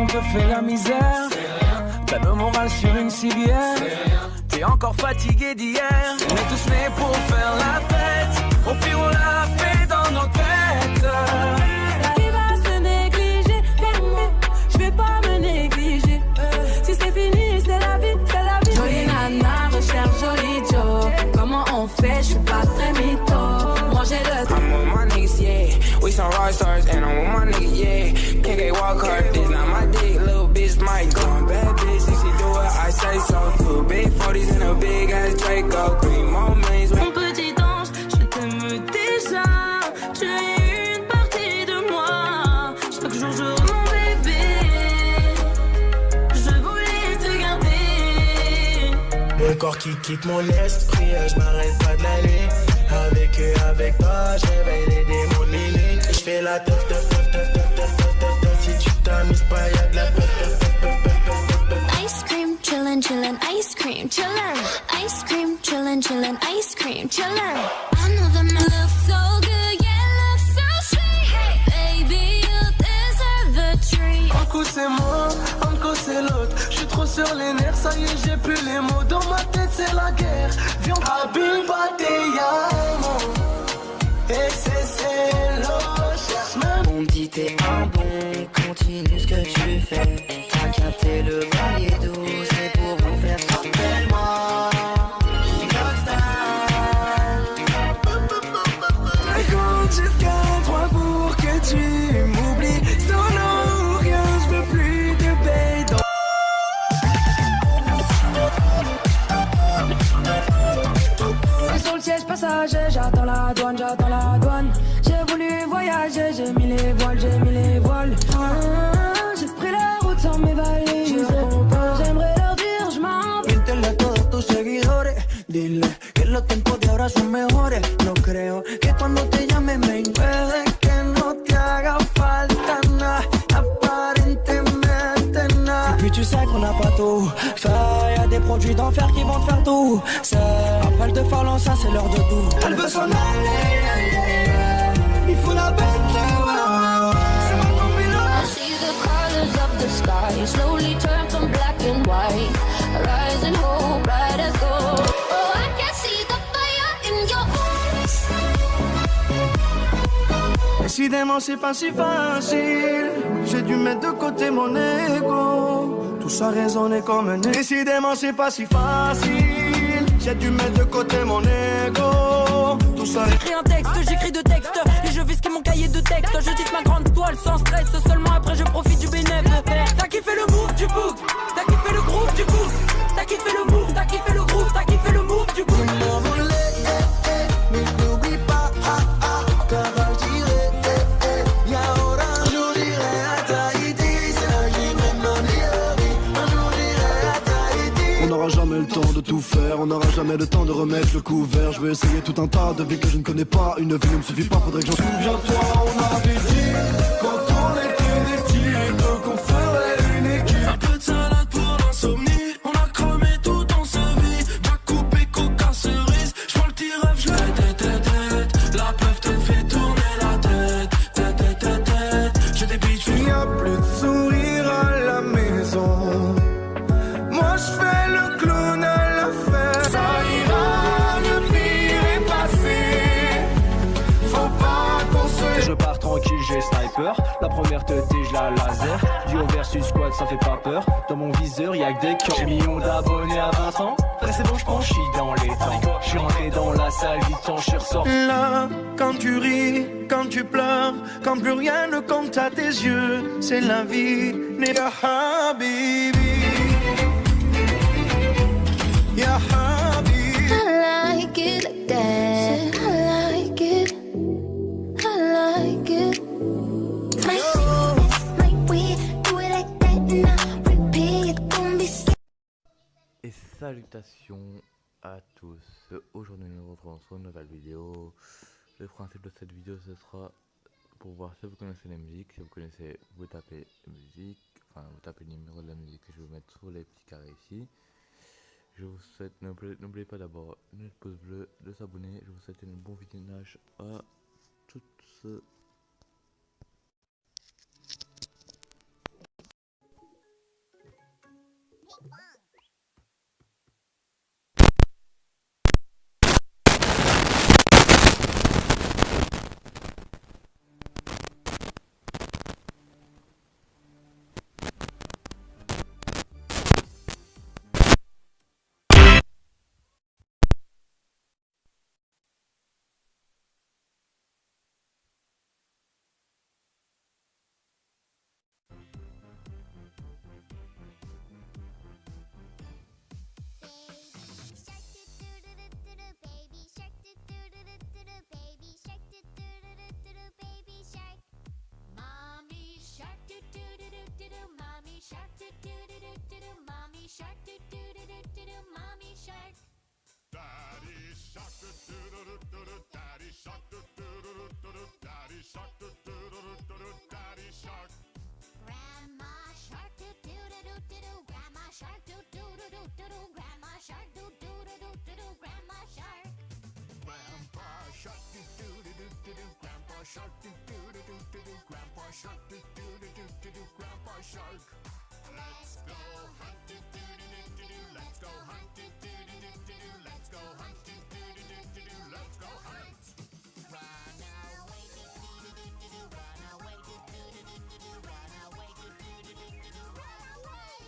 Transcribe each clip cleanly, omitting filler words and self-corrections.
te fait la misère. T'as le moral sur une civière. T'es encore fatigué d'hier. On est tous nés pour faire la fête. Au pire on l'a fait dans nos têtes. Qui va se négliger? Je vais pas me négliger. Si c'est fini, c'est la vie, c'est la vie. Jolie nana, recherche joli Joe. Comment on fait? Je suis pas très mytho. Moi j'ai le temps. I'm with my niggas, yeah. We some rock stars and I'm with my niggas, yeah. Can't get walk hard, this not my dick. Little bitch might go on bad bitch. If she do it, I say so too. Big 40s and a big ass Draco. 3 more millions. Mon petit ange, je t'aime déjà. Tu es une partie de moi. Chaque jour je mon bébé. Je voulais te garder. Mon corps qui quitte mon esprit, je m'arrête pas de la nuit. Avec toi, j'éveille les démons de minuit. Je fais la teuf. Si tu t'amuses pas, y'a de la teuf. Ice cream, chillin', ice cream, chillin'. Ice cream, chillin', ice cream, chillin'. I know that my love so good, yeah, love so sweet. Baby, you deserve a treat. Un coup c'est moi, un coup c'est l'autre. J'suis trop sur les nerfs, ça y est, j'ai plus les mots. Dans ma tête c'est la guerre. Viens, Habiba te llamo. Et c'est l'eau, cherche même. On me dit t'es un bon, continue ce que tu fais. T'as capté le bail doux, c'est pour vous faire sortir moi. Compte jusqu'à 3 pour que tu m'oublies. Sans nom ou rien, j'veux plus de bail. Sur le siège passager, j'attends la douane. J'ai voulu voyager, j'ai mis les voiles. J'ai pris la route sans mes valises. J'aimerais leur dire, je m'en vais. Míntele a todos tus seguidores. Dile que los tiempos de ahora son mejores. No creo que cuando te llame me puede que no te haga falta nada. Aparentemente nada. Et puis tu sais qu'on n'a pas tout fait. Y'a des produits d'enfer qui vont te faire tout. Après de faire ça, c'est l'heure de tout. Elle veut s'en aller. Il faut la bête. C'est ma copine. I see the colors of the sky slowly turn from black and white. Rising hope, bright as gold. Oh, I can see the fire in your eyes. Décidément c'est pas si facile. J'ai dû mettre de côté mon ego. Tout ça résonnait comme un. Décidément c'est pas si facile. J'ai dû mettre de côté mon ego. Tout ça. J'écris un texte, j'écris deux textes. Et je visque mon cahier de texte. Je tisse ma grande toile sans stress. Seulement après je profite du bénéfice. T'as kiffé le move du book. T'as kiffé le groove du coup. T'as kiffé le move, t'as kiffé le groove. T'as kiffé le move du coup. Mais n'oublie pas, car je dirai, y ahora yo dirai à Tahiti, c'est là j'y mène mon On n'aura jamais le temps de tout faire, on n'aura jamais le temps de remettre le couvert. Je vais essayer tout un tas de vies que je ne connais pas. Une vie ne me suffit pas, faudrait que j'en souviens-toi. On avait dit, quand on était des petits, qu'on ferait une équipe. Un peu de salade pour l'insomnie. On a cramé tout dans sa vie. Pas coupé, coca, cerise. J'prends le petit rêve, je tête. La peuf te fait tourner la tête. J'ai des bitches. Il n'y a plus de sourire à la maison. Moi je fais le clown à la fête. Ça ira, le pire est passé. Faut pas qu'on se. Je pars tranquille, j'ai sniper. La première te tige la laser. Duo versus squad, ça fait pas peur. Dans mon viseur, y'a que des cœurs. J'ai millions d'abonnés à 20 ans. Après c'est bon, j'pense, j'suis dans les temps. J'suis rentré dans la salle, vite temps, j'suis ressorti. Là, quand tu ris, quand tu pleures, quand plus rien ne compte à tes yeux, c'est la vie, nigga habibi. Ya habibi. I like it like that. I like it. I like it. My sweetness, my way, do it like that and I repeat it, don't be scared. Et salutations à tous. Aujourd'hui nous nous retrouvons sur une nouvelle vidéo. Le principe de cette vidéo ce sera pour voir si vous connaissez les musiques. Si vous connaissez, vous tapez musique, enfin vous tapez le numéro de la musique que je vais vous mettre sur les petits carrés ici. Je vous souhaite, n'oubliez pas d'abord de mettre pouce bleu, de s'abonner. Je vous souhaite un bon visionnage à toutes. shark, do do do do do do, mommy shark. Daddy shark, do do do do do, daddy shark, do do do do do, daddy shark, do do do do do, daddy shark. Grandma shark, do do do do do do, grandma shark, do do do do do do, grandma shark, do do do do do do, grandma shark. Grandpa shark, do do do do do do, grandpa shark, do do do do do do, grandpa shark, do do do do do do, grandpa shark. Let's go hunt, do do do do do, let's go hunt, do do do do do, let's go hunt, do do do do do, let's go hunt. Run away, do do do do do do, run away, do do do do do do, run away, do do do do do do, run away.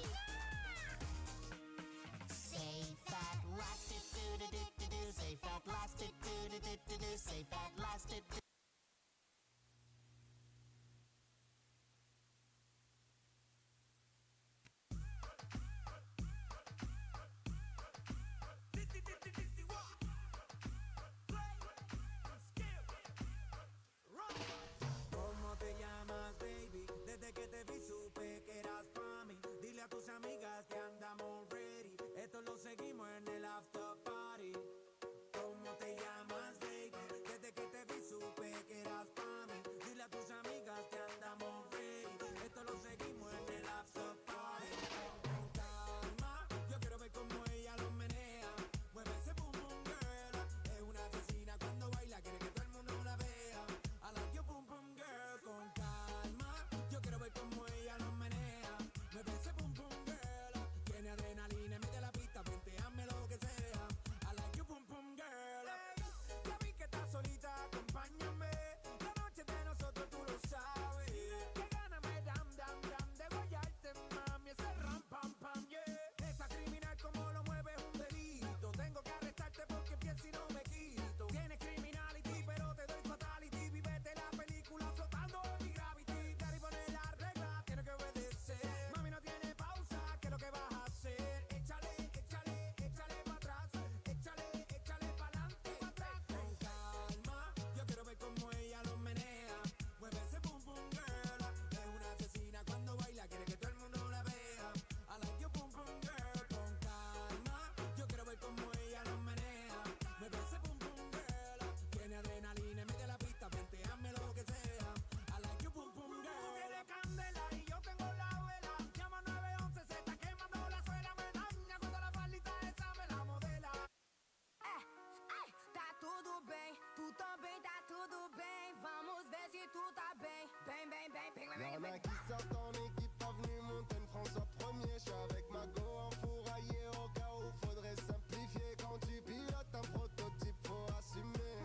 Safe at last, do do do do do do, safe at last, do do do do do do, safe at last, do do. ¿Cómo te llamas, baby? Desde que te vi supe que eras pa' mí. Dile a tus amigas que andamos ready. Esto lo seguimos en el after party. ¿Cómo te llamas, baby? Desde que te vi supe que eras pa' mí. Dile a tus amigas que andamos ready. Esto lo seguimos en el after party. Con calma, yo quiero ver cómo ella lo menea. Mueve ese boom boom girl. Es una asesina cuando baila, quiere que todo el mundo la vea. I like your boom boom girl. Con calma, yo quiero ver cómo ella lo menea. Mueve ese boom boom girl. Tiene adrenalina, mete la pista, venteame lo que sea. I like your boom boom girl. Hey, ya vi que estás solita, acompáñame. La noche de nosotros tú lo sabes. Que gana me dam dam dam de guayarte, mami. Ese ram pam pam, yeah. Esa criminal como lo mueve es un delito. Tengo que arrestarte porque pienso y no me quito. Tienes criminality, pero te doy fatality. Vivete la película flotando en mi gravity. Daddy pone la regla, tiene que obedecer. Mami no tiene pausa, ¿qué es lo que vas a hacer? Échale, échale, échale para atrás. Échale, échale para adelante, para atrás. Con calma, yo quiero ver cómo ella lo menea. Mueve ese boom boom girl. Es una asesina cuando baila, quiere que todo el mundo la vea. I like your boom boom girl. Con calma, yo quiero ver cómo ella lo menea. Mueve ese boom boom girl. Tiene adrenalina, mete la pista, venteame lo que sea. I like your boom boom girl. Tú tienes candela y yo tengo la vela. Llama 911, se está quemando la suela. Me daña cuando la faldita esa me la modela. Tá tudo bem, tu também tá tudo bem. Vamos ver se tu tá bem. Bem, bem, bem, bem, bem, Y'en bem. a qui sortent en équipe, pas venu Montaigne, François premier. Je suis avec ma go enfouraillé au cas où faudrait simplifier. Quand tu pilotes un prototype, faut assumer.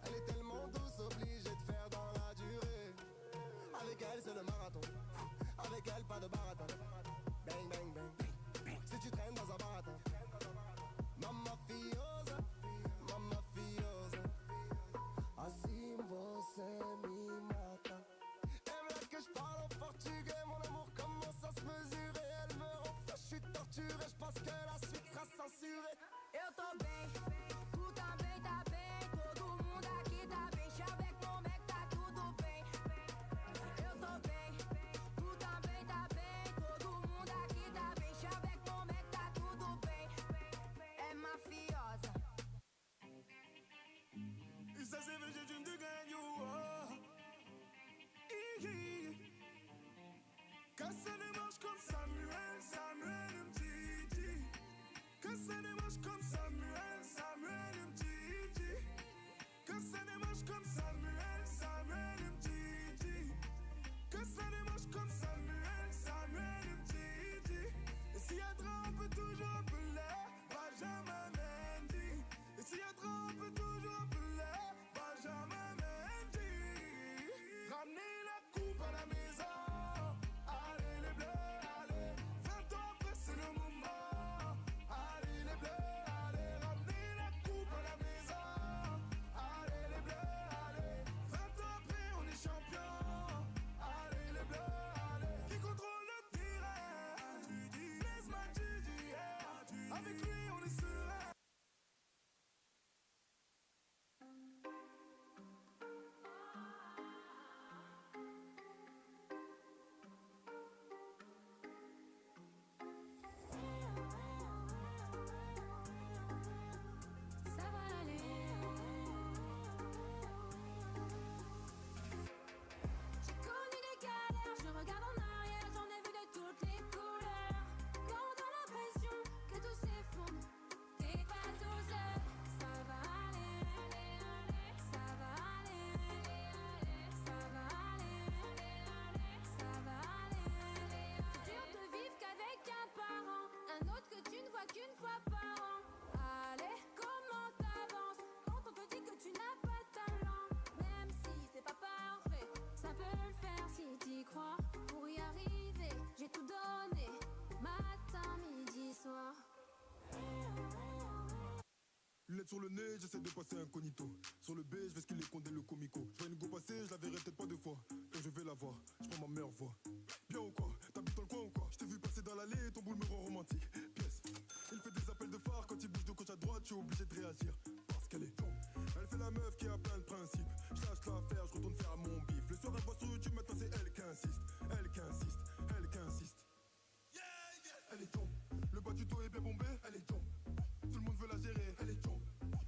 Elle est tellement douce, obligée de faire dans la durée. Avec elle, c'est le marathon. Avec elle, pas de baratin. Bang, bang, bang. Si tu traînes dans un baratin. Mamma fiosa, mamma fiosa. Assim você me mata. Elle là que je parle en portugais, mon amour commence à se mesurer. Elle me rend fou, je suis torturé, je pense que la suite sera censurée. Eu tô bem, tu também tá bem. Todo mundo aqui tá bem. Chaveco, como é que tá tudo bem? Eu tô bem, tu também tá bem. Todo mundo aqui tá bem. Chaveco, como é que tá tudo bem? É mafiosa. Et ça c'est vrai, j'ai dû me gagner. Que ça démarche comme Samuel, Samuel Mtiti. Que ça démarche comme Samuel. lunettes sur le nez, j'essaie de passer incognito. Sur le B, je vais skiller condé le comico. Je vois une go passer, je la verrai peut-être pas deux fois. Donc je vais la voir, je prends ma meilleure voix. Bien ou quoi? T'habites dans le coin ou quoi? Je t'ai vu passer dans l'allée, ton boule me rend romantique. Pièce. Il fait des appels de phare quand il bouge de gauche à droite, je suis obligé de réagir. Parce qu'elle est elle fait la meuf qui a plein de principes. Je lâche l'affaire, je retourne faire mon bif. Le soir elle voit sur YouTube, maintenant c'est elle qui insiste. Elle qui insiste, elle qui insiste. Elle est tombe. Le bas du dos est bien bombé, elle est tombe. Tout le monde veut la gérer, elle est tombe.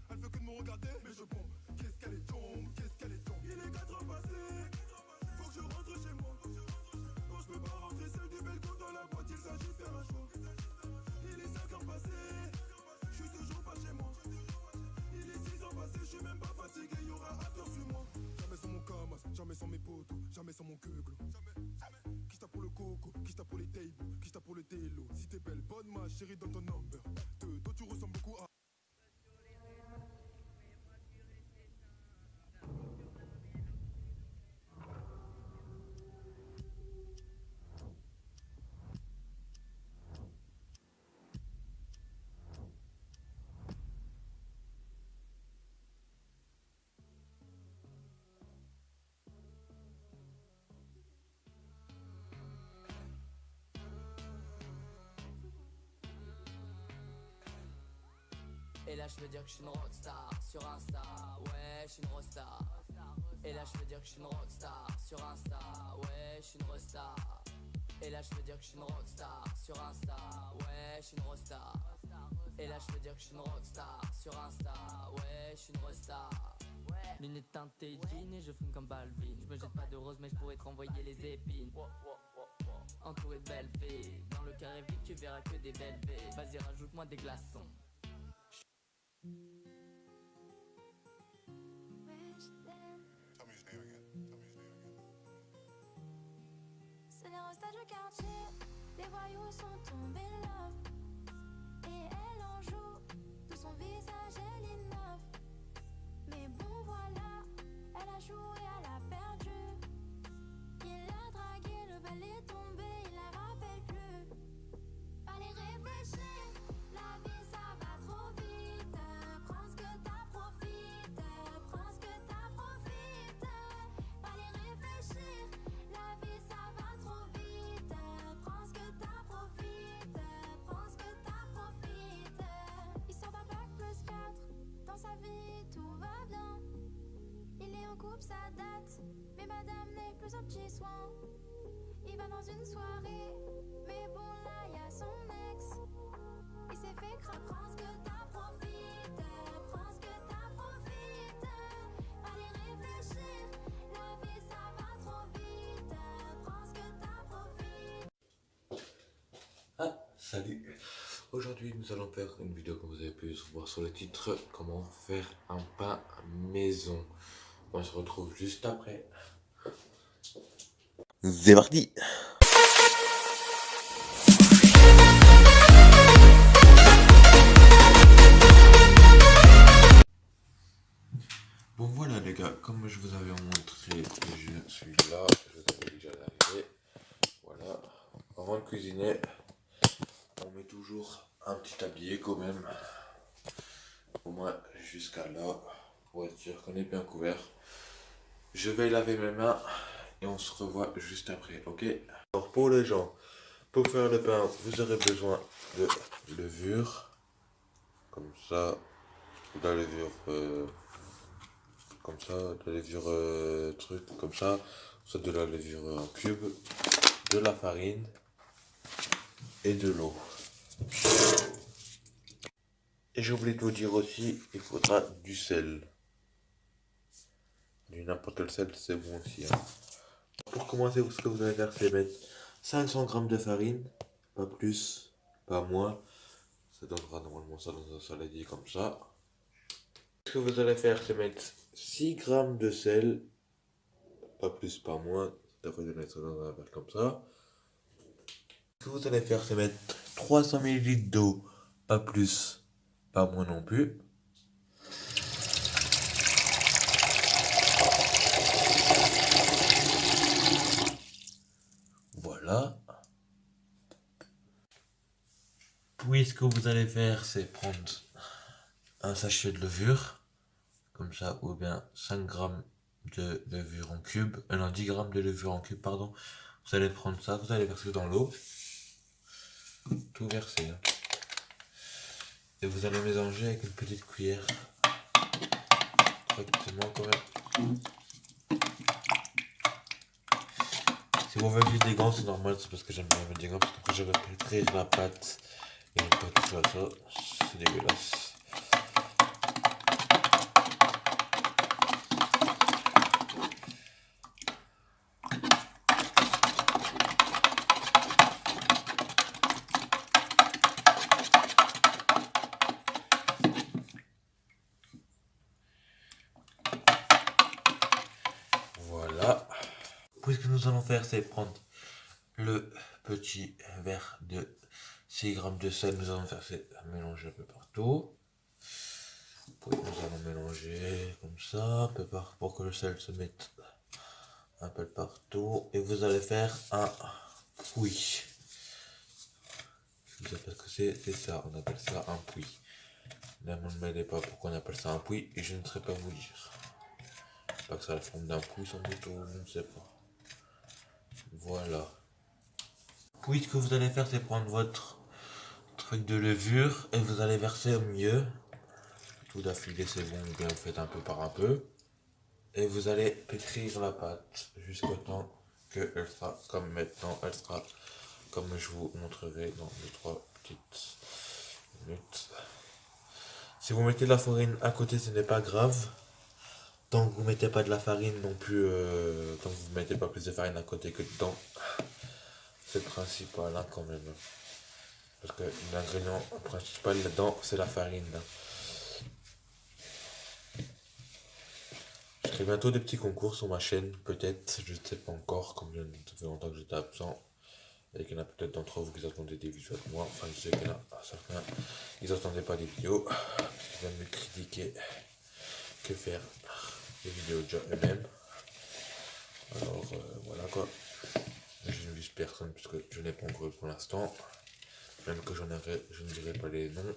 Elle veut que de me regarder, mais je bombe. Qu'est-ce qu'elle est tombe, qu'est-ce qu'elle est tombe. Il est 4 heures passées, faut que je rentre chez moi. Non, je peux pas rentrer seul du balcon dans la boîte, il s'agit de faire un choix. Il est 5 heures passées, je suis toujours pas chez moi. Il est 6 heures passées, je suis même pas fatigué, il y aura acteur sur moi. Jamais sans mon camas, jamais sans mes potos, jamais sans mon queuglo. Qui t'a pour le coco, qui t'a pour les tables, qui t'a pour le télo. Si t'es belle, bonne ma chérie, donne ton number. Toi tu ressembles beaucoup à... Et là je veux dire que je suis une rockstar sur Insta, ouais je suis une rockstar. Et là je veux dire que je suis une rockstar sur Insta, ouais je suis une rockstar. Et là je veux dire que je suis une rockstar sur Insta, ouais je suis une rockstar. Et là je veux dire que je suis une rockstar sur Insta, ouais je suis une rockstar. Lunettes teintées jeans et je fume comme Balvin. Je me jette pas de rose mais je pourrais te renvoyer les épines. Entouré de belles filles, dans le carré vide tu verras que des belles filles. Vas-y rajoute-moi des glaçons. C'est les restats du quartier, les voyous sont tombés là. Et elle en joue, de son visage elle innove. Mais bon voilà, elle a joué, elle a perdu. Il a dragué, le bal est tombé, il la rappelle plus. Fallait réfléchir, la vie ça va trop vite. Prends ce que t'as, profite, prends ce que t'as, profite. Fallait réfléchir, la vie ça va trop vite. Prends ce que t'as, profite, prends ce que t'as, profite. Il sort d'un bac plus 4, dans sa vie tout va bien. Il est en couple, ça date, mais madame n'est plus un petit soin. Il va dans une soirée, mais bon là y'a son ex. Il s'est fait craindre, prends ce que t'as, profite, prends ce que t'as, profite. Allez réfléchir, la vie ça va trop vite. Prends ce que t'as, profite. Ah, salut. Aujourd'hui nous allons faire une vidéo comme vous avez pu voir sur le titre, comment faire un pain maison. On se retrouve juste après. C'est parti. Bon voilà les gars, comme je vous avais montré, je suis là, je vous avais déjà arrivé. Voilà, avant de cuisiner, on met toujours un petit tablier quand même, au moins jusqu'à là, pour être sûr qu'on est bien couvert. Je vais laver mes mains et on se revoit juste après, ok? Alors pour les gens, pour faire le pain, vous aurez besoin de levure, comme ça, de la levure, comme ça, de la levure truc, comme ça, soit de la levure en cube, de la farine et de l'eau. Et j'ai oublié de vous dire aussi, il faudra du sel. Du n'importe quel sel, c'est bon aussi. Hein. Pour commencer, ce que vous allez faire, c'est mettre 500 g de farine, pas plus, pas moins. Ça donnera normalement ça dans un saladier comme ça. Ce que vous allez faire, c'est mettre 6 g de sel, pas plus, pas moins. Ça devrait donner ça dans un verre comme ça. Ce que vous allez faire, c'est mettre 300 ml d'eau, pas plus, pas moins non plus. Voilà. Puis ce que vous allez faire, c'est prendre un sachet de levure, comme ça, ou bien 5 grammes de levure en cube, non 10 grammes de levure en cube, pardon. Vous allez prendre ça, vous allez verser dans l'eau, tout verser. Hein. Et vous allez mélanger avec une petite cuillère, correctement quand même. Si vous mettez des gants, c'est normal, c'est parce que j'aime bien mettre des gants, parce qu'après je vais pétrir la pâte et ne pas toucher à ça, c'est dégueulasse. Voilà. Puis ce que nous allons faire, c'est prendre le petit verre de 6 grammes de sel. Nous allons faire, c'est mélanger un peu partout. Puis nous allons mélanger comme ça, un peu pour que le sel se mette un peu partout. Et vous allez faire un puits. Je sais pas ce que c'est ça, on appelle ça un puits. Ne me demandez pas pourquoi on appelle ça un puits et je ne saurais pas vous dire. Pas que ça a la forme d'un puits sans doute, je ne sais pas. Voilà. Puis ce que vous allez faire, c'est prendre votre truc de levure et vous allez verser au milieu. Tout d'affilée c'est bon, ou bien vous faites un peu par un peu. Et vous allez pétrir la pâte jusqu'au temps qu'elle sera comme maintenant. Elle sera comme je vous montrerai dans 2-3 petites minutes. Si vous mettez de la farine à côté, ce n'est pas grave. Tant que vous mettez pas de la farine non plus, tant que vous mettez pas plus de farine à côté que dedans, c'est le principal hein, quand même. Parce que l'ingrédient principal là-dedans, c'est la farine. Je ferai bientôt des petits concours sur ma chaîne, peut-être, je ne sais pas encore, comme ça fait longtemps que j'étais absent. Et qu'il y en a peut-être d'entre vous qui attendaient des vidéos de moi. Enfin, je sais qu'il y en a certains, ils n'attendaient pas des vidéos, ils viennent me critiquer. Que faire des vidéos déjà eux-mêmes. Alors voilà quoi. Je ne vise personne puisque je n'ai pas encore eu pour l'instant. Même que j'en aurai, je ne dirai pas les noms.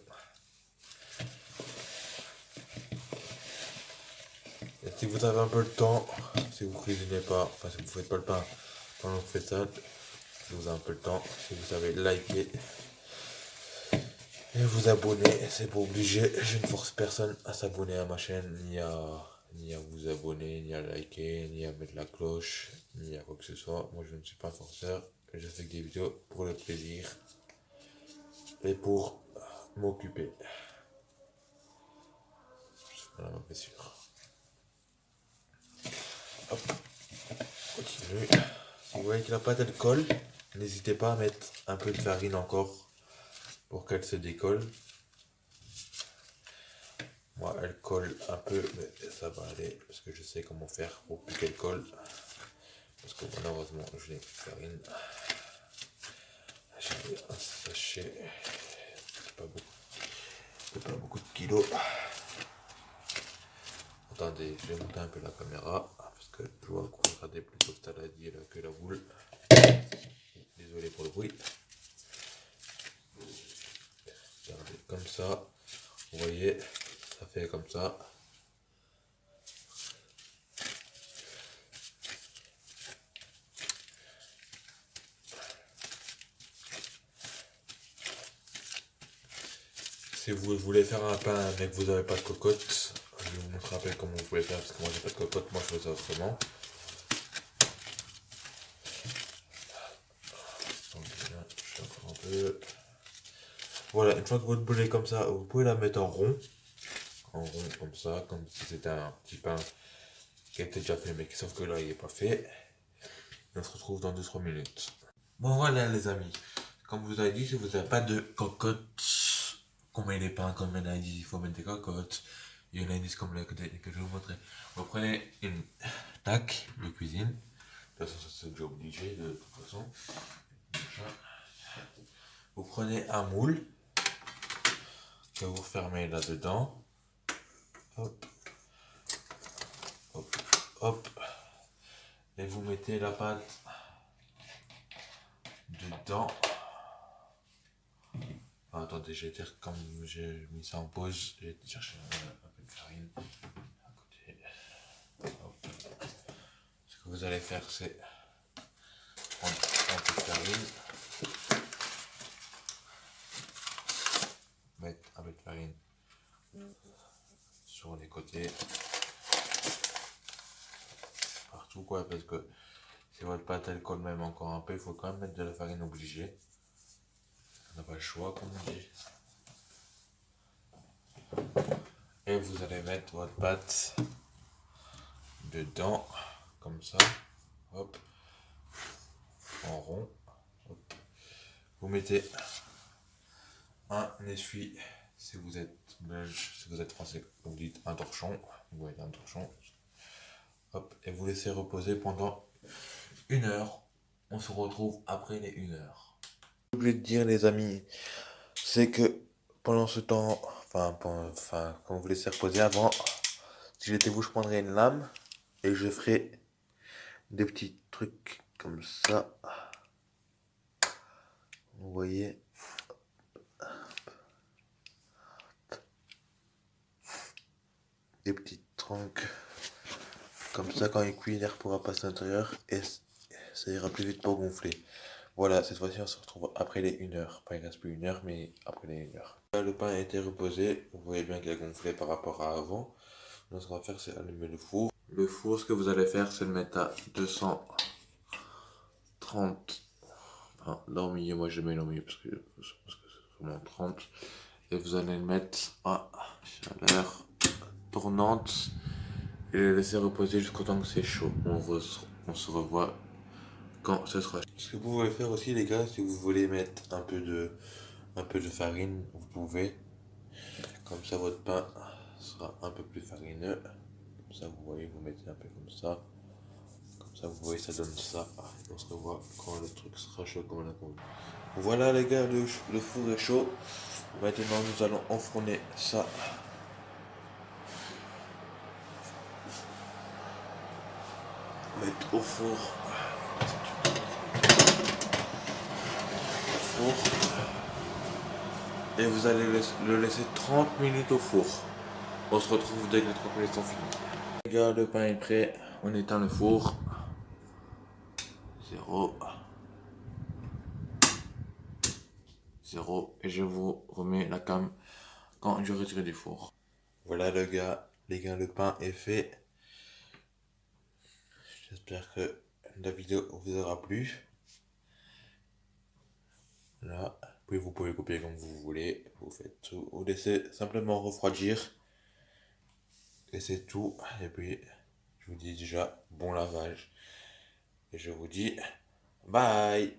Et si vous avez un peu de temps, si vous cuisinez pas, enfin si vous ne faites pas le pain pendant que vous faites ça, si vous avez un peu de temps, si vous savez liker et vous abonner, c'est pas obligé, je ne force personne à s'abonner à ma chaîne, ni à vous abonner, ni à liker, ni à mettre la cloche, ni à quoi que ce soit. Moi je ne suis pas forceur, je fais des vidéos pour le plaisir et pour m'occuper. Voilà ma blessure. Hop, continue. Si vous voyez que la pâte elle colle, n'hésitez pas à mettre un peu de farine encore pour qu'elle se décolle. Moi elle colle un peu, mais ça va aller parce que je sais comment faire pour plus qu'elle colle. Parce que malheureusement je n'ai plus de farine. J'ai un sachet, c'est pas beaucoup de kilos. Attendez, je vais monter un peu la caméra parce que je vois qu'on regarder plutôt que saladier que la boule. Désolé pour le bruit. Regardez, comme ça, vous voyez, ça fait comme ça. Si vous voulez faire un pain mais que vous n'avez pas de cocotte, je vais vous montrer un peu comment vous pouvez faire parce que moi j'ai pas de cocotte, moi je fais ça autrement. Je encore un peu. Voilà, une fois que votre boule est comme ça, vous pouvez la mettre en rond comme ça, comme si c'était un petit pain qui a été déjà fait mais sauf que là il n'est pas fait. Et on se retrouve dans 2-3 minutes. Bon voilà les amis, comme vous avez dit, si vous n'avez pas de cocotte, qu'on met les pains, comme il y en a dit, il faut mettre des cocottes. Il y en a dit comme que je vais vous montrer. Vous prenez une tac de cuisine. De toute façon, ça c'est déjà obligé de toute façon. Vous prenez un moule que vous fermez là-dedans. Hop. Hop. Hop. Et vous mettez la pâte dedans. Ah, attendez, j'ai été, comme j'ai mis ça en pause, j'ai été chercher un peu de farine à côté. Hop. Ce que vous allez faire, c'est prendre un peu de farine, mettre un peu de farine sur les côtés, partout quoi, parce que si votre pâte elle colle même encore un peu, il faut quand même mettre de la farine obligée. On n'a pas le choix, comme on dit. Et vous allez mettre votre pâte dedans, comme ça, hop, en rond. Hop. Vous mettez un essuie, si vous êtes belge, si vous êtes français, vous dites un torchon, vous mettez un torchon. Hop, et vous laissez reposer pendant 1 heure. On se retrouve après les 1 heure. J'ai oublié de dire, les amis, c'est que pendant ce temps, quand vous laissez reposer avant, si j'étais vous, je prendrais une lame et je ferais des petits trucs comme ça. Vous voyez, des petits troncs comme ça. Quand il cuit, l'air pourra passer à l'intérieur et ça ira plus vite pour gonfler. Voilà, cette fois-ci on se retrouve après les 1 heure. Pas il reste plus 1 heure, mais après les 1 heure. Là, le pain a été reposé, vous voyez bien qu'il a gonflé par rapport à avant. Donc ce qu'on va faire, c'est allumer le four. Le four, ce que vous allez faire, c'est le mettre à 230. Enfin, là au milieu, moi je mets au milieu parce que c'est vraiment 30. Et vous allez le mettre à chaleur tournante et le laisser reposer jusqu'au temps que c'est chaud. On se revoit quand ce sera chaud. Ce que vous pouvez faire aussi, les gars, si vous voulez mettre un peu de farine, vous pouvez. Comme ça, votre pain sera un peu plus farineux. Comme ça, vous voyez, vous mettez un peu comme ça. Comme ça, vous voyez, ça donne ça. Et on se revoit quand le truc sera chaud comme on a convenu. Voilà, les gars, le four est chaud. Maintenant, nous allons enfourner ça. Mettre au four. Et vous allez le laisser 30 minutes au four. On se retrouve dès que les 30 minutes sont finies. Les gars, le pain est prêt. On éteint le four. 0. Et je vous remets la cam quand je retire du four. Voilà les gars, le pain est fait. J'espère que la vidéo vous aura plu. Là, puis vous pouvez couper comme vous voulez. Vous faites tout. Vous laissez simplement refroidir. Et c'est tout. Et puis, je vous dis déjà bon lavage. Et je vous dis bye.